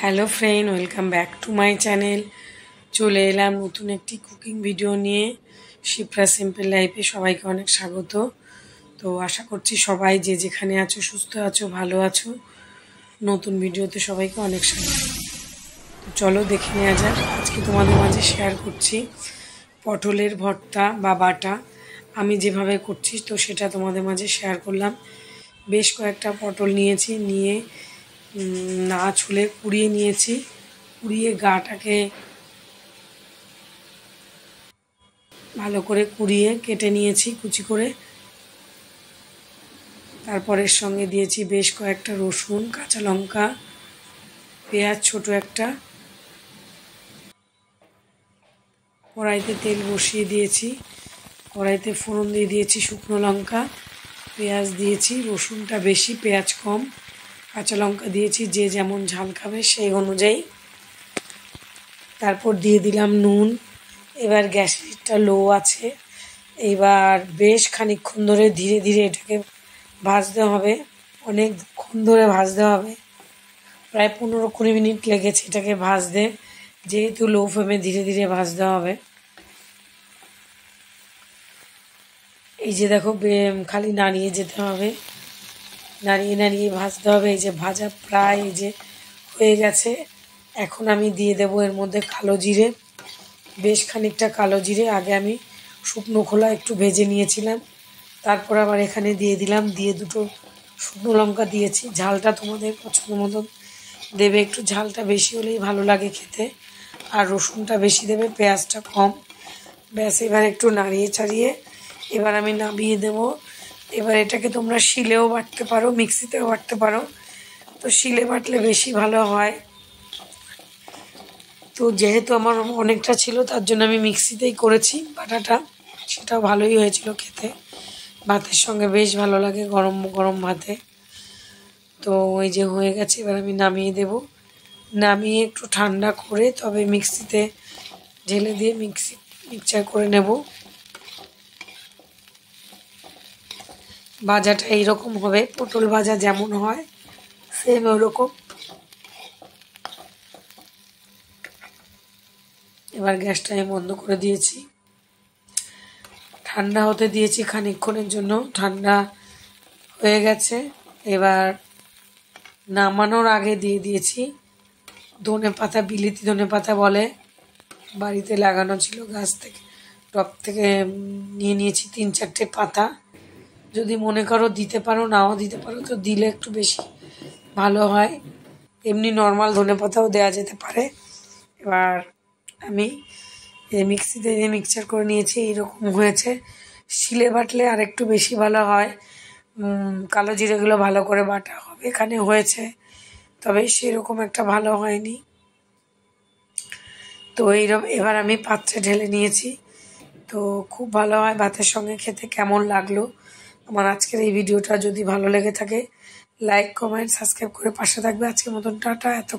Hello friend, welcome back to my channel. চলে এলাম নতুন একটি কুকিং ভিডিও নিয়ে। শিপ্রা সিম্পল লাইফে সবাইকে অনেক স্বাগত। তো আশা করছি সবাই যে যেখানে আছো সুস্থ আছো, ভালো আছো। নতুন ভিডিওতে সবাইকে অনেক স্বাগত। তো চলো দেখে নেওয়া যাক। আজকে তোমাদের মাঝে শেয়ার করছি পটলের ভর্তা বা বাটা। আমি যেভাবে করছি তো সেটা তোমাদের মাঝে শেয়ার করলাম। বেশ কয়েকটা পটল নিয়েছি, নিয়ে না ছুলে কুড়িয়ে নিয়েছি। কুড়িয়ে গাটাকে ভালো করে কুড়িয়ে কেটে নিয়েছি কুচি করে। তারপর এর সঙ্গে দিয়েছি বেশ কয়েকটা রসুন, কাঁচা লঙ্কা, পেঁয়াজ ছোট একটা। কড়াইতে তেল বসিয়ে দিয়েছি। কড়াইতে ফোড়ন দিয়ে দিয়েছি শুকনো লঙ্কা, পেঁয়াজ দিয়েছি, রসুনটা বেশি পেঁয়াজ কম, কাঁচা লঙ্কা দিয়েছি যে যেমন ঝাল খাবে সেই অনুযায়ী। তারপর দিয়ে দিলাম নুন। এবার গ্যাসটা লো আছে। এবার বেশ খানিকক্ষণ ধরে ধীরে ধীরে এটাকে ভাজতে হবে, অনেকক্ষণ ধরে ভাজতে হবে। প্রায় 15-20 মিনিট লেগেছে এটাকে ভাজতে, যেহেতু লো ফ্লেমে ধীরে ধীরে ভাজতে হবে। এই যে দেখো, খালি নাড়িয়ে যেতে হবে, নাড়িয়ে নাড়িয়ে ভাজতে হবে। এই যে ভাজা প্রায় এই যে হয়ে গেছে। এখন আমি দিয়ে দেবো এর মধ্যে কালো জিরে, বেশ খানিকটা কালো জিরে। আগে আমি শুকনো খোলা একটু ভেজে নিয়েছিলাম, তারপর আবার এখানে দিয়ে দিলাম। দিয়ে দুটো শুকনো লঙ্কা দিয়েছি। ঝালটা তোমাদের পছন্দ মতন দেবে, একটু ঝালটা বেশি হলেই ভালো লাগে খেতে। আর রসুনটা বেশি দেবে, পেঁয়াজটা কম। ব্যাস, এবার একটু নাড়িয়ে চাড়িয়ে এবার আমি নামিয়ে দেব। এবার এটাকে তোমরা শিলেও বাটতে পারো, মিক্সিতেও বাটতে পারো। তো শিলে বাটলে বেশি ভালো হয়। তো যেহেতু আমার অনেকটা ছিল তার জন্য আমি মিক্সিতেই করেছি বাটাটা। সেটাও ভালোই হয়েছিল খেতে, ভাতের সঙ্গে বেশ ভালো লাগে গরম গরম ভাতে। তো ওই যে হয়ে গেছে, এবার আমি নামিয়ে দেব। নামিয়ে একটু ঠান্ডা করে তবে মিক্সিতে ঢেলে দিয়ে মিক্সচার করে নেব। ভাজাটা এইরকম হবে, পটল ভাজা যেমন হয় সেম ওরকম। এবার গ্যাসটা আমি বন্ধ করে দিয়েছি, ঠান্ডা হতে দিয়েছি খানিকক্ষণের জন্য। ঠান্ডা হয়ে গেছে। এবার নামানোর আগে দিয়ে দিয়েছি ধনে পাতা, বিলিতি ধনে পাতা বলে, বাড়িতে লাগানো ছিল গাছ থেকে, টব থেকে নিয়ে নিয়েছি 3-4টে পাতা। যদি মনে করো দিতে পারো, নাও দিতে পারো, তো দিলে একটু বেশি ভালো হয়। এমনি নর্মাল ধনে পাতাও দেওয়া যেতে পারে। এবার আমি মিক্সিতে দিয়ে মিক্সচার করে নিয়েছি, এইরকম হয়েছে। শিলে বাটলে আর একটু বেশি ভালো হয়, কালো জিরেগুলো ভালো করে বাটা হবে। এখানে হয়েছে, তবে সেরকম একটা ভালো হয়নি। তো এইরকম এবার আমি পাত্রে ঢেলে নিয়েছি। তো খুব ভালো হয় ভাতের সঙ্গে খেতে। কেমন লাগলো আমার আজকের এই ভিডিওটা? যদি ভালো লেগে থাকে লাইক, কমেন্ট, সাবস্ক্রাইব করে পাশে থাকবে। আজকের মতন টাটা। এত